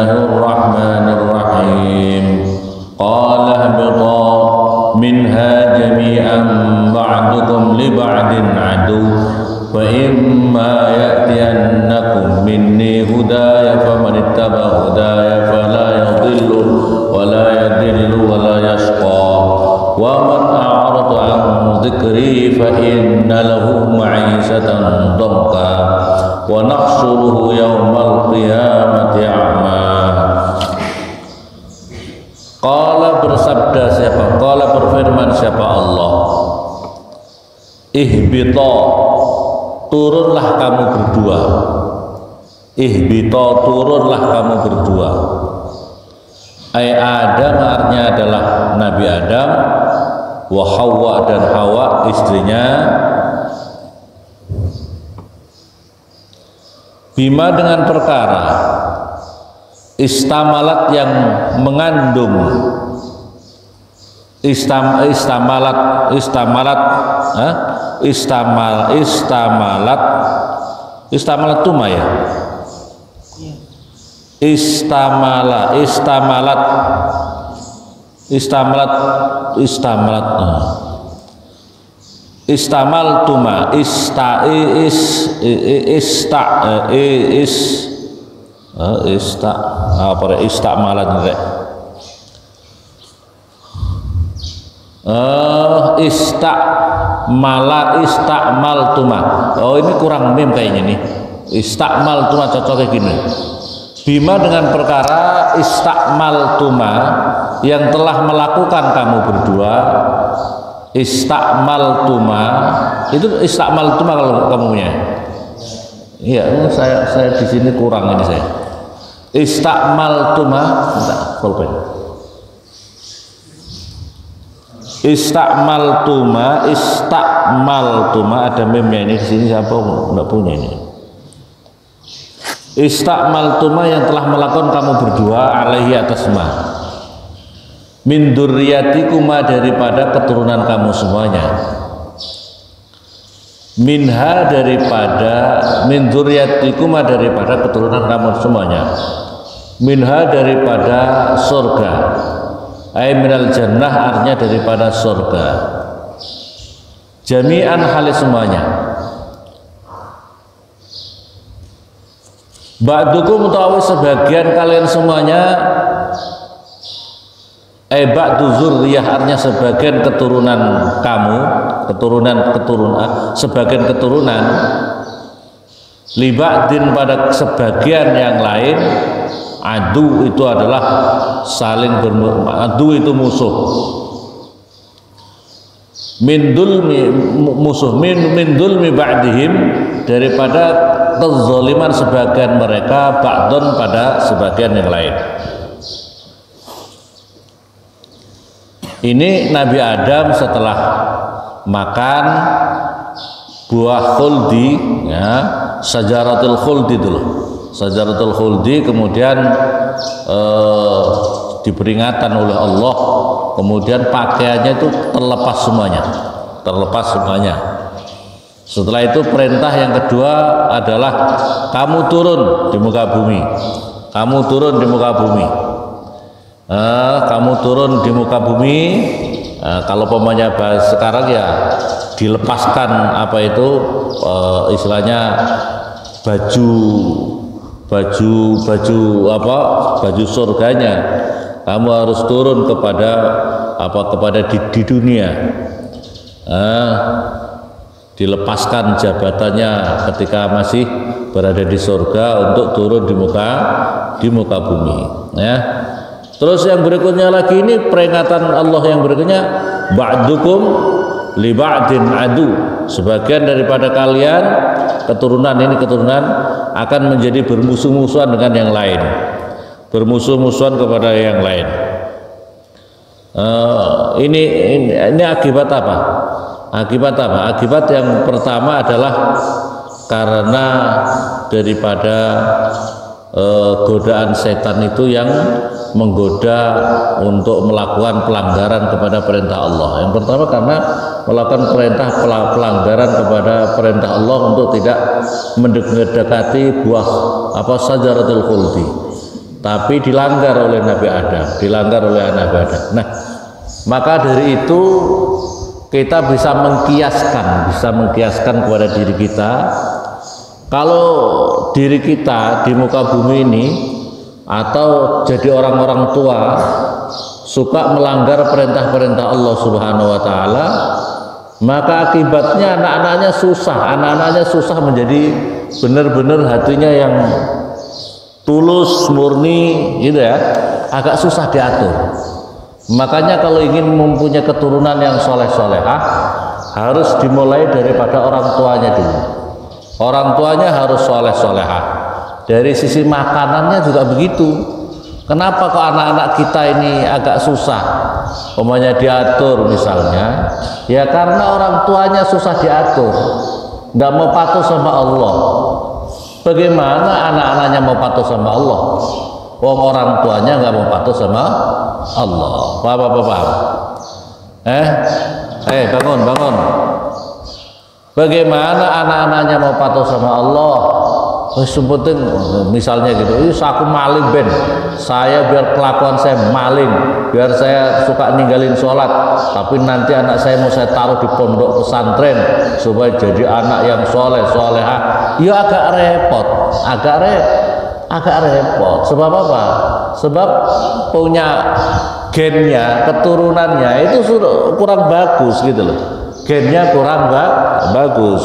Bismillahirrahmanirrahim. Qala ihbitu minha jami'an ba'dukum li ba'din adu fa imma ya'tiyannakum minni hudaya faman ittaba hudaya fala yadhillu wa la yadhillu wa la yashqa wa man a'rada an dhikri fa inna lahu ma'isatan dhanka wa nahsyuruhu yaumal qiyamati a'ma. Qala bersabda siapa? Qala berfirman siapa? Allah. Ihbita, turunlah kamu berdua. Ihbita, turunlah kamu berdua. Ai Adam artinya adalah Nabi Adam, wa Hawa dan Hawa istrinya. Bima dengan perkara istamalat yang mengandung istamalat tuma ya, istamal tuma istamalat rek istamal tuma. Oh ini kurang mim kayaknya nih. Istamal tuma cocoknya gini. Bima dengan perkara istamal tuma yang telah melakukan kamu berdua. Istamal tuma itu istamal tuma kalau kamu punya. Iya, saya di sini kurang ini saya. Istamal tuma, pulpen. Istamal tuma ada memnya ini di sini siapa enggak punya ini. Istamal tuma yang telah melakukan kamu berdua alaihi atas ma. Min dzurriyyatikuma daripada keturunan kamu semuanya. Minha daripada min dzurriyyatikuma daripada keturunan kamu semuanya. Minha daripada surga. Ai minal jannah artinya daripada surga. Jami'an halis semuanya. Ba'dukum utawi sebagian kalian semuanya. Ba'du dzurriyyah artinya sebagian keturunan kamu, sebagian keturunan liba'din pada sebagian yang lain. Adu itu adalah saling adu itu musuh. Min dulmi ba'dihim daripada kezaliman sebagian mereka ba'dun pada sebagian yang lain. Ini Nabi Adam setelah makan buah khuldi ya, sajaratul khuldi dulu. Sajaratul khuldi kemudian diperingatan oleh Allah, kemudian pakaiannya itu terlepas semuanya. Setelah itu perintah yang kedua adalah kamu turun di muka bumi. Kamu turun di muka bumi. Kalau pemanya bahas sekarang ya dilepaskan apa itu istilahnya baju surganya. Kamu harus turun kepada di dunia. Dilepaskan jabatannya ketika masih berada di surga untuk turun di muka bumi ya. Terus yang berikutnya lagi ini peringatan Allah yang berikutnya ba'dukum li ba'din adu. Sebagian daripada kalian keturunan akan menjadi bermusuh-musuhan dengan yang lain. Bermusuh-musuhan kepada yang lain. Ini akibat apa? Akibat yang pertama adalah karena daripada godaan setan itu yang menggoda untuk melakukan pelanggaran kepada perintah Allah. Yang pertama karena melakukan pelanggaran kepada perintah Allah untuk tidak mendekati buah sajaratul khuldi. tapi dilanggar oleh Nabi Adam, dilanggar oleh Nabi Adam. Nah, maka dari itu kita bisa mengkiaskan kepada diri kita. Kalau diri kita di muka bumi ini atau jadi orang-orang tua suka melanggar perintah-perintah Allah Subhanahu wa taala, maka akibatnya anak-anaknya susah menjadi benar-benar hatinya yang tulus, murni gitu ya, agak susah diatur. Makanya kalau ingin mempunyai keturunan yang soleh-solehah harus dimulai daripada orang tuanya dulu. Orang tuanya harus soleh-solehah. Dari sisi makanannya juga begitu. Kenapa kok anak-anak kita ini agak susah umpamanya diatur misalnya? Ya karena orang tuanya susah diatur, tidak mau patuh sama Allah. Bagaimana anak-anaknya mau patuh sama Allah? Wong orang tuanya nggak mau patuh sama Allah. Paham? Bangun. Bagaimana anak-anaknya mau patuh sama Allah? Penting misalnya gitu, aku maling ben, saya biar kelakuan saya maling, biar saya suka ninggalin sholat, tapi nanti anak saya mau saya taruh di pondok pesantren supaya jadi anak yang solehah. Ya agak repot. Sebab apa? Sebab punya gennya, keturunannya itu kurang bagus gitu loh. Gennya kurang bagus.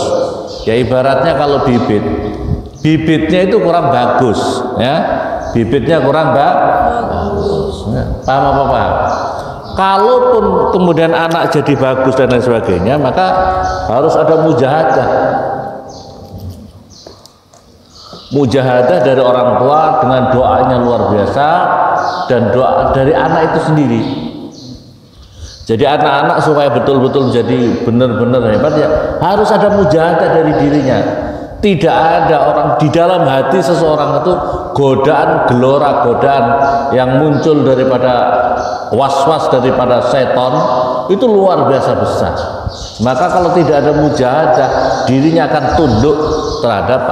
Ya ibaratnya kalau bibitnya itu kurang bagus, ya. Bibitnya kurang bagus. Ya. Paham? Kalaupun kemudian anak jadi bagus dan lain sebagainya, maka harus ada mujahadah dari orang tua dengan doanya luar biasa dan doa dari anak itu sendiri. Jadi anak-anak supaya betul-betul menjadi benar-benar hebat ya harus ada mujahadah dari dirinya. Tidak ada orang di dalam hati seseorang itu godaan yang muncul daripada was-was daripada setan itu luar biasa besar. Maka kalau tidak ada mujahadah, dirinya akan tunduk terhadap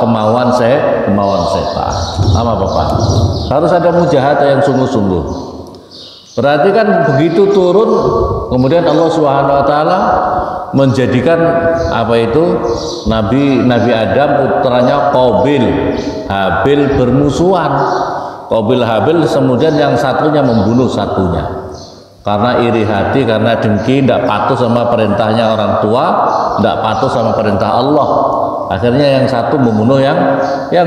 kemauan setan. Sama Bapak. Harus ada mujahadah yang sungguh-sungguh. Berarti kan begitu turun, kemudian Allah Subhanahu wa taala menjadikan Nabi Adam putranya Qabil Habil bermusuhan. Qabil Habil kemudian yang satunya membunuh satunya karena iri hati, karena dengki, tidak patuh sama perintahnya orang tua, tidak patuh sama perintah Allah. Akhirnya yang satu membunuh yang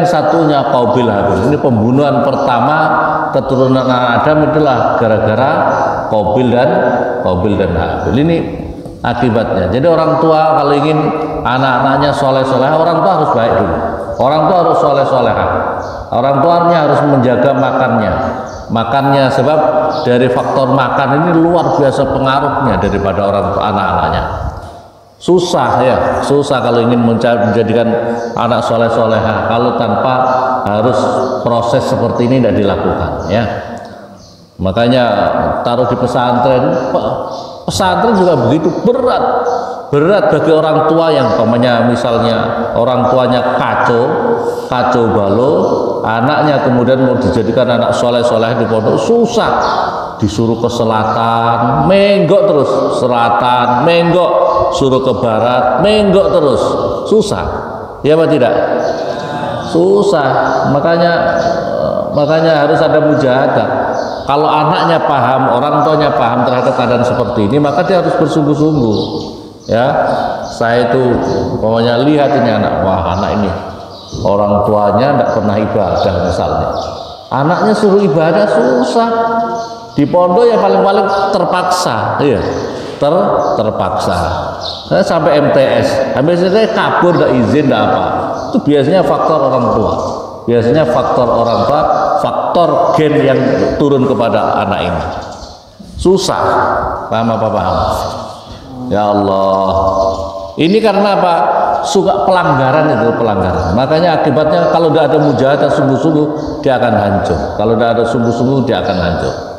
satunya. Qabil Habil ini pembunuhan pertama keturunan Adam itulah gara-gara Qabil dan Habil. Ini akibatnya. Jadi orang tua kalau ingin anak-anaknya soleh-soleh, orang tua harus baik dulu. Orang tua harus soleh-soleh. Orang tuanya harus menjaga makannya, sebab dari faktor makan ini luar biasa pengaruhnya daripada orang tua anak-anaknya. Susah kalau ingin menjadikan anak soleh-soleha kalau tanpa harus proses seperti ini tidak dilakukan, ya. Makanya taruh di pesantren juga begitu berat bagi orang tua yang misalnya orang tuanya kacau balau, anaknya kemudian mau dijadikan anak soleh di pondok, susah. Disuruh ke selatan, menggok terus, selatan, menggok, suruh ke barat, menggok terus, susah. Ya apa tidak? Susah. Makanya harus ada mujahadah. Kalau anaknya paham, orang tuanya paham terhadap keadaan seperti ini, maka dia harus bersungguh-sungguh. Ya, saya itu pokoknya lihat ini anak ini orang tuanya tidak pernah ibadah misalnya, anaknya suruh ibadah susah. Di pondok ya paling-paling terpaksa, iya, terpaksa. Saya sampai MTS, habis itu saya kabur, tidak izin, tidak apa. Itu biasanya faktor orang tua. Faktor gen yang turun kepada anak ini. Susah, paham? Ya Allah. Ini karena apa? Suka pelanggaran. Makanya akibatnya kalau tidak ada mujahadah sungguh-sungguh dia akan hancur. Kalau tidak ada sungguh-sungguh dia akan hancur.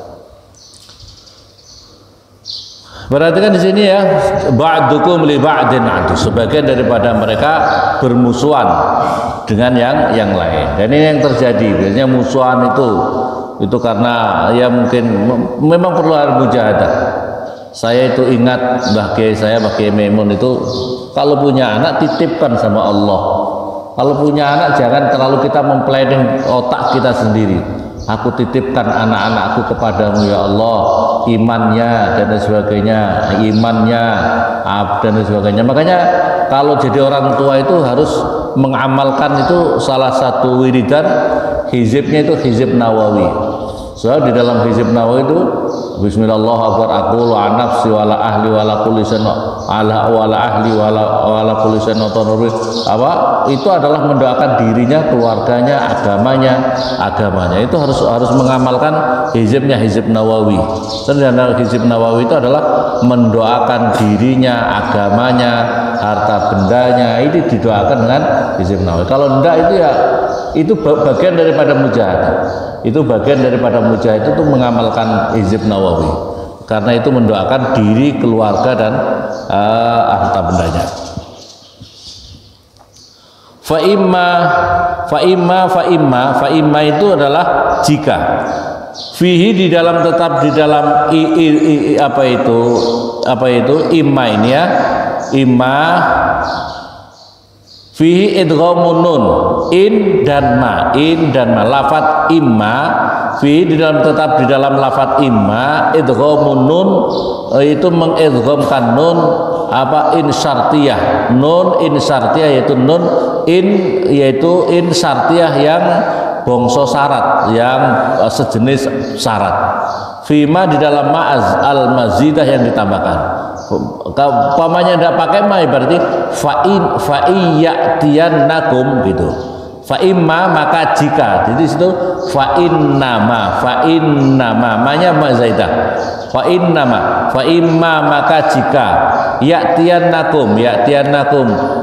Berarti kan di sini ya, ba'dukum li ba'din adu, sebagian daripada mereka bermusuhan dengan yang lain. Dan ini yang terjadi. Biasanya musuhan itu karena ya mungkin memang perlu ada mujahadah. Saya itu ingat Mbah Kiai saya, Mbah Kiai Maimun itu kalau punya anak titipkan sama Allah. Kalau punya anak jangan terlalu kita memplanning otak kita sendiri. Aku titipkan anak-anakku kepadamu ya Allah, imannya dan sebagainya, dan sebagainya. Makanya kalau jadi orang tua itu harus mengamalkan itu salah satu wiridan hizibnya itu hizib Nawawi. Soalnya di dalam hizib Nawawi itu Bismillahirrahmanirrahim aqulu an nafsi wala ahli wala kulli shay'in ala wala ahli wala kulli shay'in apa itu adalah mendoakan dirinya, keluarganya, agamanya. Itu harus mengamalkan hizibnya hizib Nawawi. Dan hizib Nawawi itu adalah mendoakan dirinya, agamanya, harta bendanya. Ini didoakan dengan hizib Nawawi. Kalau enggak itu ya itu bagian daripada mujahadah. Itu bagian daripada mujahadah itu mengamalkan hizib Nawawi, karena itu mendoakan diri, keluarga dan harta bendanya. Fa imma itu adalah jika fihi di dalam tetap di dalam apa itu imma ini ya, imma fihi idghamun nun in dan ma lafat imma fihi di dalam tetap di dalam lafat imma idghamun nun itu mengidghamkan nun apa in syartiyah, nun in syartiyah yaitu nun in syartiyah yang bangsa syarat, yang sejenis syarat. Fima di dalam ma'az al mazidah yang ditambahkan. Pamannya tidak pakai ma berarti fa'iyatiyannakum gitu. Fa'imma maka jika. Jadi situ fa'innama manya ma zaidah. Fa'imma maka jika ya'tiyannakum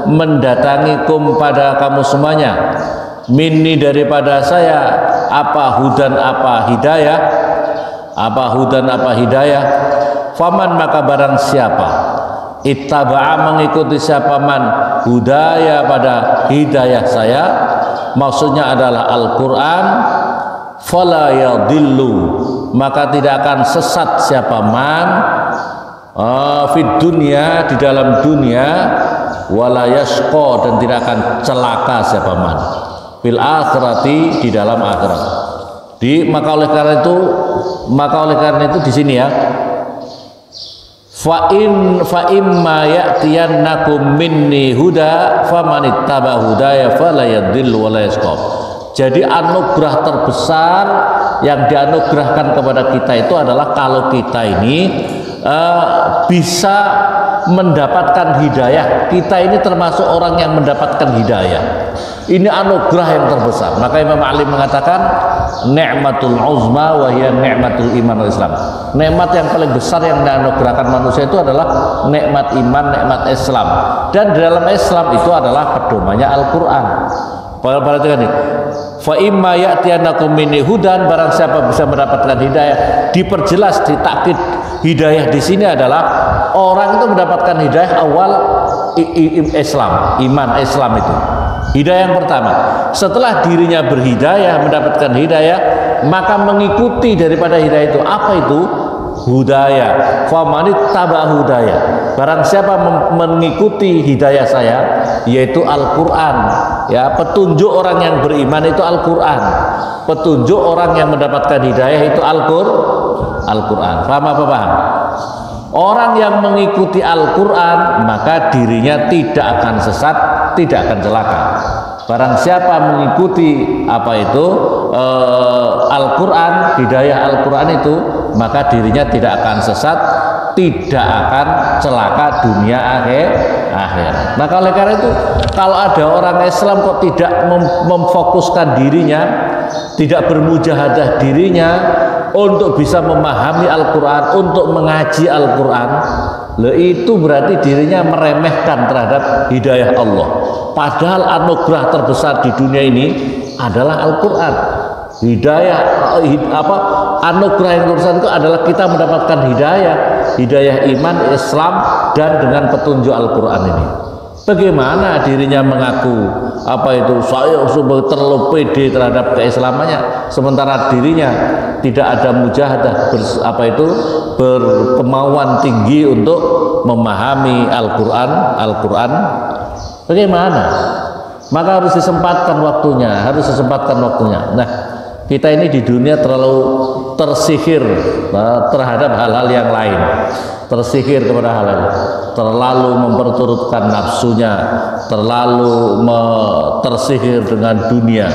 mendatangikum pada kamu semuanya minni daripada saya apa hudan apa hidayah faman maka barang siapa ittaba'a mengikuti siapa man hudaya pada hidayah saya, maksudnya adalah Al-Qur'an, fala yadillu maka tidak akan sesat siapa man fid dunya di dalam dunia, wala yasqa dan tidak akan celaka siapa man fil akhirati di dalam akhirat. Maka oleh karena itu di sini ya, fa imma ya'tiyannakum minni huda famanittaba hudaya fala yadhillu wala yashqa. Jadi anugerah terbesar yang dianugerahkan kepada kita itu adalah kalau kita ini bisa mendapatkan hidayah. Kita ini termasuk orang yang mendapatkan hidayah. Ini anugerah yang terbesar. Maka Imam Ali mengatakan ni'matul uzma wa hiya ni'matul iman wal Islam. Nikmat yang paling besar yang dianugerahkan manusia itu adalah nikmat iman, nikmat Islam. Dan di dalam Islam itu adalah pedomannya Al-Qur'an. Perhatikan ini. Fa imma ya'tiyannakum minni hudan, barang siapa bisa mendapatkan hidayah. Diperjelas, ditakkid hidayah di sini adalah orang itu mendapatkan hidayah awal Islam, iman Islam itu. Hidayah yang pertama, setelah dirinya berhidayah, mendapatkan hidayah, maka mengikuti daripada hidayah itu. Apa itu? Hudaya. Famanittaba hudaya. Barang siapa mengikuti hidayah saya, yaitu Al-Qur'an. Ya, petunjuk orang yang beriman itu Al-Qur'an. Petunjuk orang yang mendapatkan hidayah itu Al-Qur'an. Paham apa paham? Orang yang mengikuti Al-Qur'an maka dirinya tidak akan sesat, tidak akan celaka. Barang siapa mengikuti Al-Qur'an, hidayah Al-Qur'an itu, maka dirinya tidak akan sesat, tidak akan celaka dunia akhir. Maka oleh karena itu, kalau ada orang Islam kok tidak memfokuskan dirinya, tidak bermujahadah dirinya untuk bisa memahami Al-Qur'an, untuk mengaji Al-Qur'an, itu berarti dirinya meremehkan terhadap hidayah Allah. Padahal anugerah terbesar di dunia ini adalah Al-Qur'an. Anugerah yang terbesar itu adalah kita mendapatkan hidayah iman, Islam, dan dengan petunjuk Al-Qur'an ini. Bagaimana dirinya mengaku apa itu saya terlalu pede terhadap keislamannya, sementara dirinya tidak ada mujahadah berkemauan tinggi untuk memahami Al-Quran. Bagaimana? Maka harus disempatkan waktunya, Nah, kita ini di dunia terlalu tersihir terhadap hal-hal yang lain, tersihir kepada hal-hal, terlalu memperturutkan nafsunya, terlalu tersihir dengan dunia,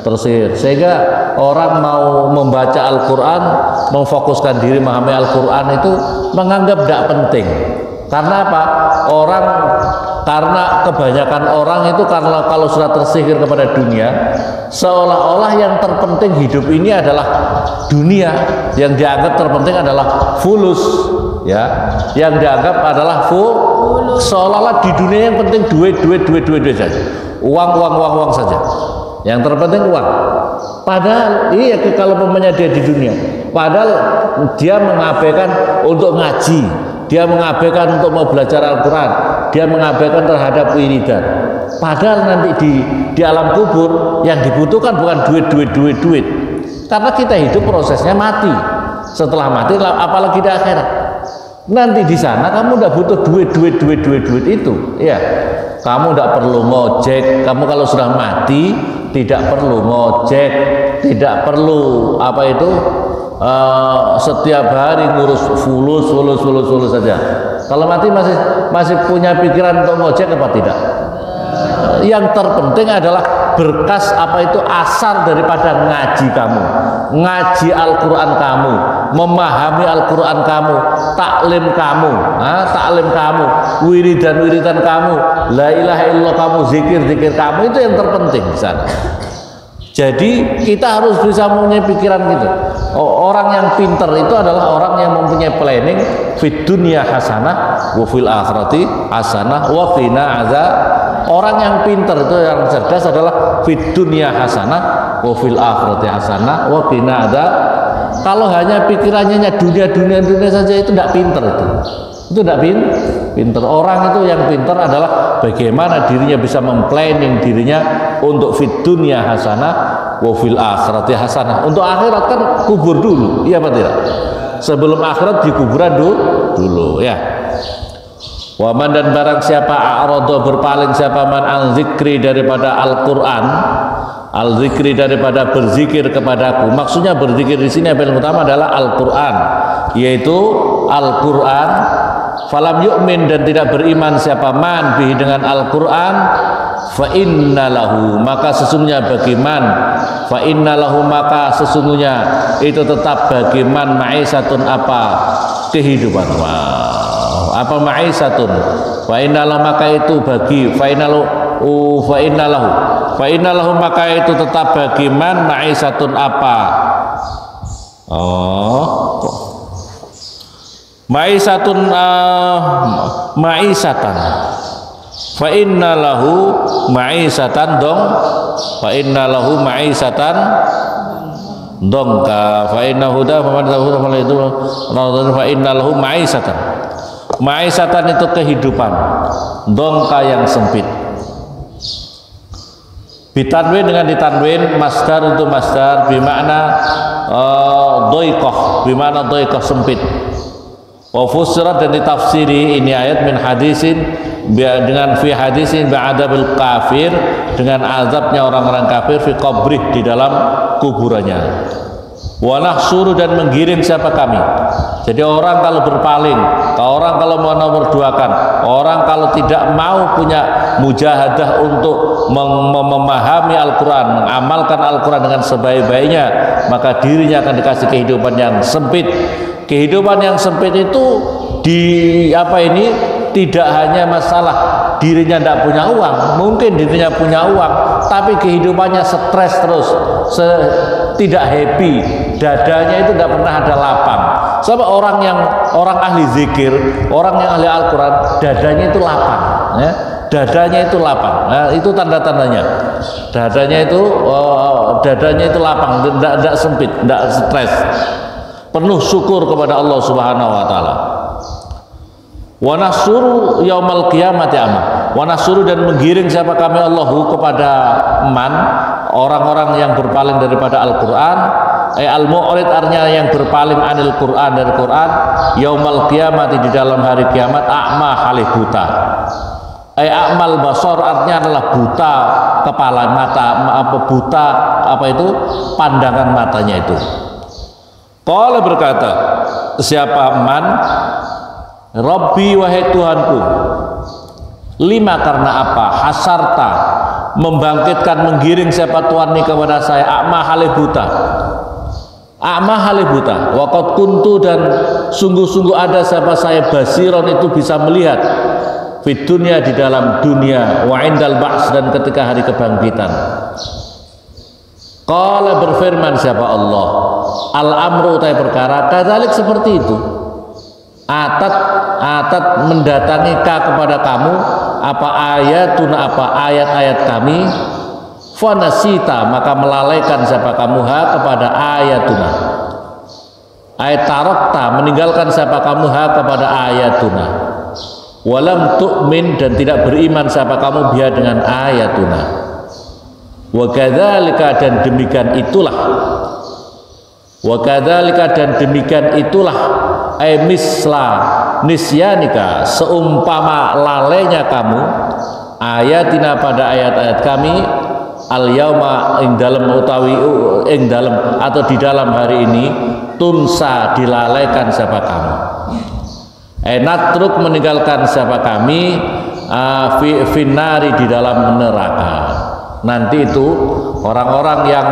tersihir sehingga orang mau membaca Al-Quran, memfokuskan diri memahami Al-Quran itu menganggap tidak penting. Karena apa? Karena kebanyakan orang itu karena kalau sudah tersihir kepada dunia, seolah-olah yang terpenting hidup ini adalah dunia, yang dianggap terpenting adalah fulus, ya, yang dianggap adalah seolah-olah di dunia yang penting duit saja, uang saja, yang terpenting uang. Padahal iya kalau pemainnya dia di dunia, padahal dia mengabaikan untuk ngaji, dia mengabaikan untuk mau belajar Al-Quran, dia mengabaikan terhadap wiridan. Padahal nanti di alam kubur yang dibutuhkan bukan duit. Karena kita hidup prosesnya mati. Setelah mati, apalagi di akhirat. Nanti di sana kamu udah butuh duit itu, ya. Kamu tidak perlu ngojek. Kamu kalau sudah mati tidak perlu ngojek, tidak perlu setiap hari ngurus fulus saja. Kalau mati masih punya pikiran untuk ngojek apa tidak? Yang terpenting adalah berkas asar daripada ngaji kamu, ngaji Al-Quran kamu, memahami Al-Quran kamu, taklim kamu, wiridan kamu, la ilaha illallah kamu, zikir kamu, itu yang terpenting di sana. Jadi kita harus bisa mempunyai pikiran gitu. Orang yang pintar itu adalah orang yang mempunyai planning fid dunya hasanah wa fil akhirati hasanah wa qina azab. Orang yang pintar itu yang cerdas adalah fid dunya hasanah wa fil akhirati hasanah wa qina azab. Kalau hanya pikirannya dunia saja itu tidak pintar itu. Itu tidak pintar. Orang itu yang pintar adalah bagaimana dirinya bisa memplanning dirinya untuk fid dunya hasanah wa fil akhirati hasanah. Untuk akhirat kan kubur dulu, iya apa tidak? Sebelum akhirat di kuburan dulu, ya. Waman dan barang siapa a'rada berpaling siapa man an zikri daripada Al-Qur'an, al-zikri daripada berzikir kepadaku. Maksudnya berzikir di sini yang paling utama adalah Al-Qur'an, yaitu Al-Qur'an. Falam yu'min dan tidak beriman siapa man bihi dengan Al-Quran, fa inna lahu maka sesungguhnya bagiman, fa inna lahu maka sesungguhnya itu tetap bagiman maisatun kehidupan. Wow. Apa maisatun? Fa inna lahu maka itu bagi fa inna lahu maka itu tetap bagiman maisatun maisatan fa inna lahu maisatan dongka fa inna huda fa inna lahu maisatan itu kehidupan dongka yang sempit. Bitanwin dengan ditanwin masdar untuk masdar bimakna doikoh, bimakna doikoh sempit. Wa fusirat dan ditafsiri ini ayat min hadisin dengan fi hadisin ba'adabil kafir, dengan azabnya orang-orang kafir fi qabrih di dalam kuburannya. Wa nahsuru dan menggiring siapa kami. Jadi orang kalau berpaling, orang kalau mau nomor duakan, orang kalau tidak mau punya mujahadah untuk memahami Al-Quran, mengamalkan Al-Quran dengan sebaik-baiknya, maka dirinya akan dikasih kehidupan yang sempit. Kehidupan yang sempit itu tidak hanya masalah dirinya tidak punya uang, mungkin dirinya punya uang, tapi kehidupannya stres terus, tidak happy, dadanya itu tidak pernah ada lapang. Sebab orang ahli zikir, orang yang ahli Al-Quran, dadanya itu lapang, ya. Dadanya itu lapang. Nah, itu tanda-tandanya. Dadanya itu lapang, tidak sempit, tidak stres. Penuh syukur kepada Allah Subhanahu wa taala. Wa nasuru yaumal qiyamati Wa nasuru dan menggiring siapa kami Allahu kepada man, orang-orang yang berpaling daripada Al-Qur'an. Al-mu'rid artinya yang berpaling anil Qur'an dari Qur'an, yaumal qiyamati di dalam hari kiamat, a'ma halih buta. A'mal basar artinya adalah buta kepala mata, buta pandangan matanya itu. Qala berkata siapa man, Rabbi wahai Tuhanku, lima karena apa, hasarta membangkitkan menggiring siapa Tuhan ini kepada saya, a'ma halih buta, a'ma halih buta, waqad kuntu dan sungguh-sungguh ada siapa saya basiron itu bisa melihat, fit dunia di dalam dunia, wa indal ba's dan ketika hari kebangkitan. Qala berfirman siapa Allah, al-amru utai perkara, kadzalik seperti itu. Atat mendatangi kepada kamu apa ayatuna, apa ayat-ayat kami, fanasita maka melalaikan siapa kamu kepada ayatuna. Ayat tarokta meninggalkan siapa kamu kepada ayatuna. Walam tu'min dan tidak beriman siapa kamu biha dengan ayatuna. Wa kadzalika dan demikian itulah. Wa kadzalika dan demikian itulah misla nisyanika seumpama lalainya kamu ayatina pada ayat-ayat kami al yauma ing dalam utawi ing dalam atau di dalam hari ini tunsa dilalaikan siapa kamu. Natruk meninggalkan siapa kami finari di dalam neraka. Nanti itu orang-orang yang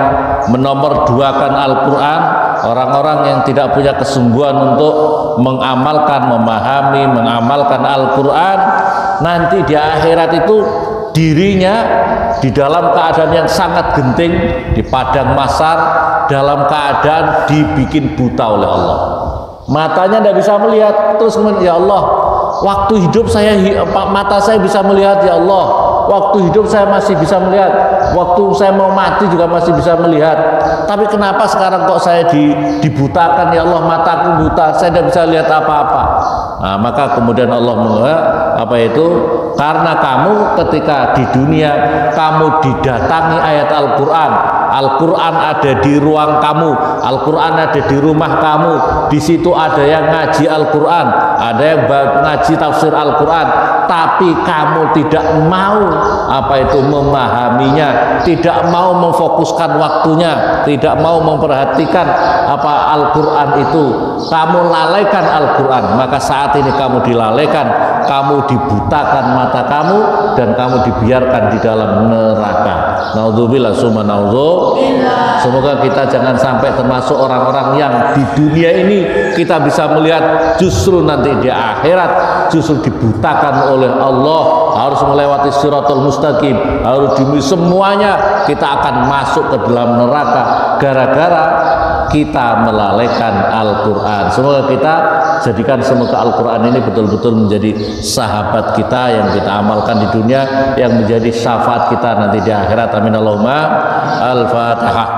menomorduakan Al-Quran, orang-orang yang tidak punya kesungguhan untuk mengamalkan, memahami, mengamalkan Al-Quran, nanti di akhirat itu dirinya di dalam keadaan yang sangat genting di padang mahsyar, dalam keadaan dibikin buta oleh Allah. Matanya tidak bisa melihat, terus kemudian ya Allah, waktu hidup saya mata saya bisa melihat ya Allah, waktu hidup saya masih bisa melihat, waktu saya mau mati juga masih bisa melihat, tapi kenapa sekarang kok saya dibutakan ya Allah, mataku buta, saya tidak bisa lihat apa-apa. Nah, maka kemudian Allah karena kamu ketika di dunia kamu didatangi ayat Al-Quran, Al-Quran ada di ruang kamu, Al-Quran ada di rumah kamu, di situ ada yang ngaji Al-Quran, ada yang ngaji tafsir Al-Quran, tapi kamu tidak mau memahaminya, tidak mau memfokuskan waktunya, tidak mau memperhatikan Al-Quran itu, kamu lalaikan Al-Quran, maka saat ini kamu dilalaikan, kamu dibutakan mata kamu, dan kamu dibiarkan di dalam neraka. Naudzubillah summa naudzubillah. Semoga kita jangan sampai termasuk orang-orang yang di dunia ini kita bisa melihat, justru nanti di akhirat justru dibutakan oleh Allah, harus melewati siratul mustaqim, harus semuanya kita akan masuk ke dalam neraka gara-gara kita melalaikan Al-Quran. Semoga kita jadikan semoga Al-Quran ini betul-betul menjadi sahabat kita yang kita amalkan di dunia, yang menjadi syafaat kita nanti di akhirat. Amin Allahumma. Al-Fatihah.